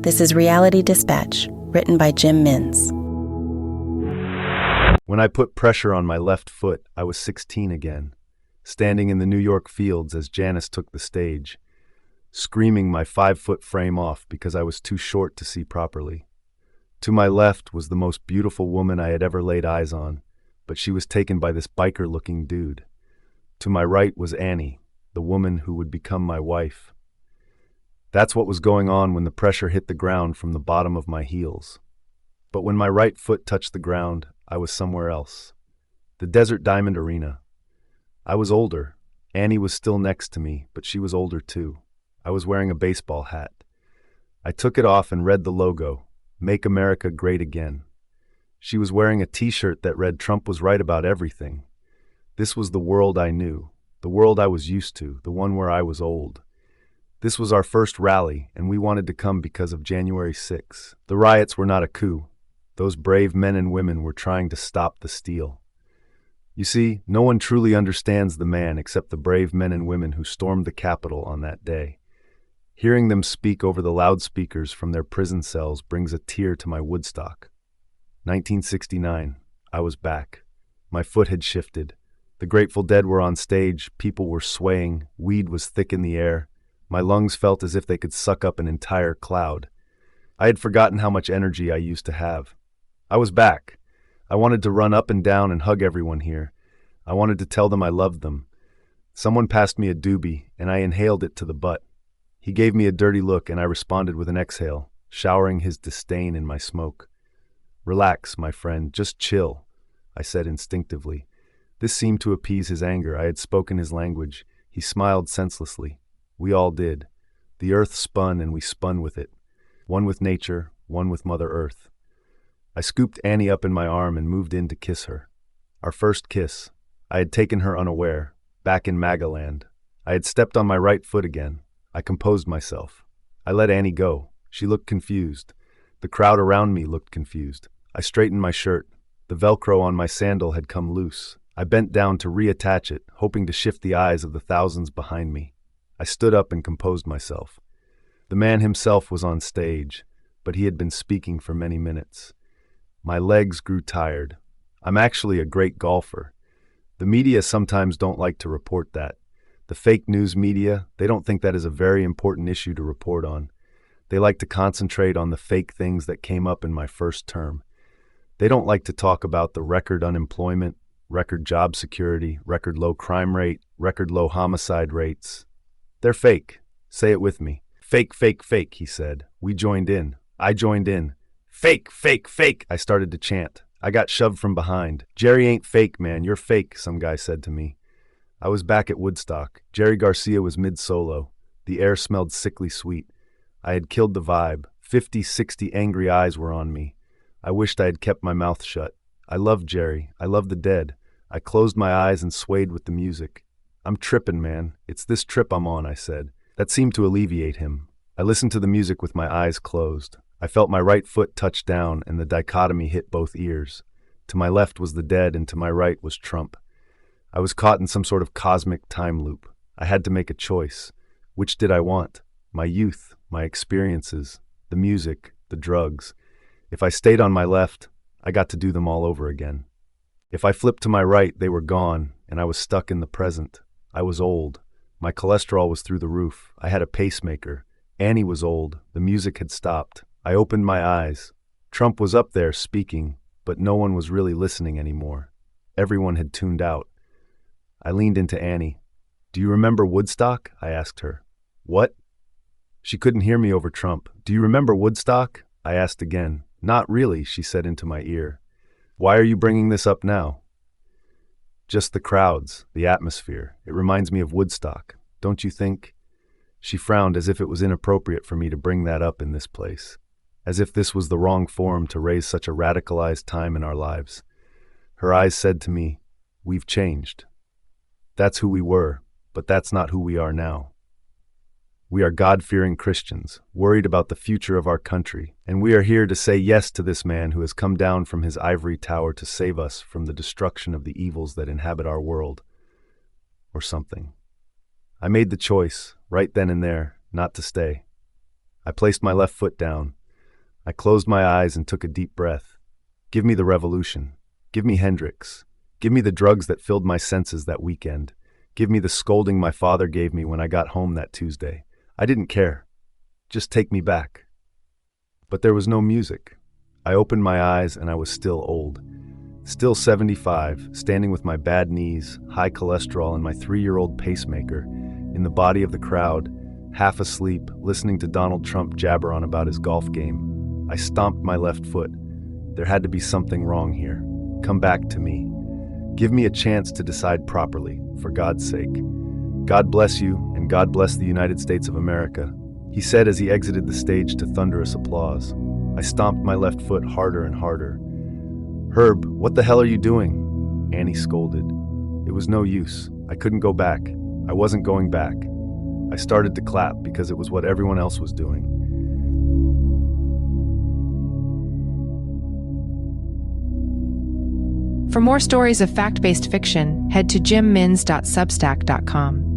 This is Reality Dispatch, written by Jim Mintz. When I put pressure on my left foot, I was 16 again, standing in the New York fields as Janice took the stage, screaming my 5-foot frame off because I was too short to see properly. To my left was the most beautiful woman I had ever laid eyes on, but she was taken by this biker-looking dude. To my right was Annie, the woman who would become my wife. That's what was going on when the pressure hit the ground from the bottom of my heels. But when my right foot touched the ground, I was somewhere else. The Desert Diamond Arena. I was older. Annie was still next to me, but she was older too. I was wearing a baseball hat. I took it off and read the logo, Make America Great Again. She was wearing a t-shirt that read Trump was right about everything. This was the world I knew, the world I was used to, the one where I was old. This was our first rally, and we wanted to come because of January 6th. The riots were not a coup. Those brave men and women were trying to stop the steal. You see, no one truly understands the man except the brave men and women who stormed the Capitol on that day. Hearing them speak over the loudspeakers from their prison cells brings a tear to my Woodstock. 1969. I was back. My foot had shifted. The Grateful Dead were on stage, people were swaying, weed was thick in the air. My lungs felt as if they could suck up an entire cloud. I had forgotten how much energy I used to have. I was back. I wanted to run up and down and hug everyone here. I wanted to tell them I loved them. Someone passed me a doobie, and I inhaled it to the butt. He gave me a dirty look, and I responded with an exhale, showering his disdain in my smoke. "Relax, my friend, just chill," I said instinctively. This seemed to appease his anger. I had spoken his language. He smiled senselessly. We all did. The earth spun and we spun with it. One with nature, one with Mother Earth. I scooped Annie up in my arm and moved in to kiss her. Our first kiss. I had taken her unaware, back in MAGA-land. I had stepped on my right foot again. I composed myself. I let Annie go. She looked confused. The crowd around me looked confused. I straightened my shirt. The Velcro on my sandal had come loose. I bent down to reattach it, hoping to shift the eyes of the thousands behind me. I stood up and composed myself. The man himself was on stage, but he had been speaking for many minutes. My legs grew tired. I'm actually a great golfer. The media sometimes don't like to report that. The fake news media, they don't think that is a very important issue to report on. They like to concentrate on the fake things that came up in my first term. They don't like to talk about the record unemployment, record job security, record low crime rate, record low homicide rates. They're fake. Say it with me. Fake, fake, fake, he said. We joined in. I joined in. Fake, fake, fake, I started to chant. I got shoved from behind. "Jerry ain't fake, man. You're fake," some guy said to me. I was back at Woodstock. Jerry Garcia was mid-solo. The air smelled sickly sweet. I had killed the vibe. 50, 60 angry eyes were on me. I wished I had kept my mouth shut. I loved Jerry. I loved the Dead. I closed my eyes and swayed with the music. "I'm trippin', man. It's this trip I'm on," I said. That seemed to alleviate him. I listened to the music with my eyes closed. I felt my right foot touch down, and the dichotomy hit both ears. To my left was the Dead, and to my right was Trump. I was caught in some sort of cosmic time loop. I had to make a choice. Which did I want? My youth, my experiences, the music, the drugs. If I stayed on my left, I got to do them all over again. If I flipped to my right, they were gone, and I was stuck in the present. I was old. My cholesterol was through the roof. I had a pacemaker. Annie was old. The music had stopped. I opened my eyes. Trump was up there speaking, but no one was really listening anymore. Everyone had tuned out. I leaned into Annie. "Do you remember Woodstock?" I asked her. "What?" She couldn't hear me over Trump. "Do you remember Woodstock?" I asked again. "Not really," she said into my ear. "Why are you bringing this up now?" "Just the crowds, the atmosphere. It reminds me of Woodstock. Don't you think?" She frowned as if it was inappropriate for me to bring that up in this place, as if this was the wrong forum to raise such a radicalized time in our lives. Her eyes said to me, "We've changed. That's who we were, but that's not who we are now. We are God-fearing Christians, worried about the future of our country, and we are here to say yes to this man who has come down from his ivory tower to save us from the destruction of the evils that inhabit our world." Or something. I made the choice, right then and there, not to stay. I placed my left foot down. I closed my eyes and took a deep breath. Give me the revolution. Give me Hendrix. Give me the drugs that filled my senses that weekend. Give me the scolding my father gave me when I got home that Tuesday. I didn't care. Just take me back. But there was no music. I opened my eyes and I was still old. Still 75, standing with my bad knees, high cholesterol, and my 3-year-old pacemaker, in the body of the crowd, half asleep, listening to Donald Trump jabber on about his golf game. I stomped my left foot. There had to be something wrong here. Come back to me. Give me a chance to decide properly, for God's sake. God bless you, and God bless the United States of America, he said as he exited the stage to thunderous applause. I stomped my left foot harder and harder. Herb, what the hell are you doing? Annie scolded. It was no use. I couldn't go back. I wasn't going back. I started to clap because it was what everyone else was doing. For more stories of fact-based fiction, head to jimmins.substack.com.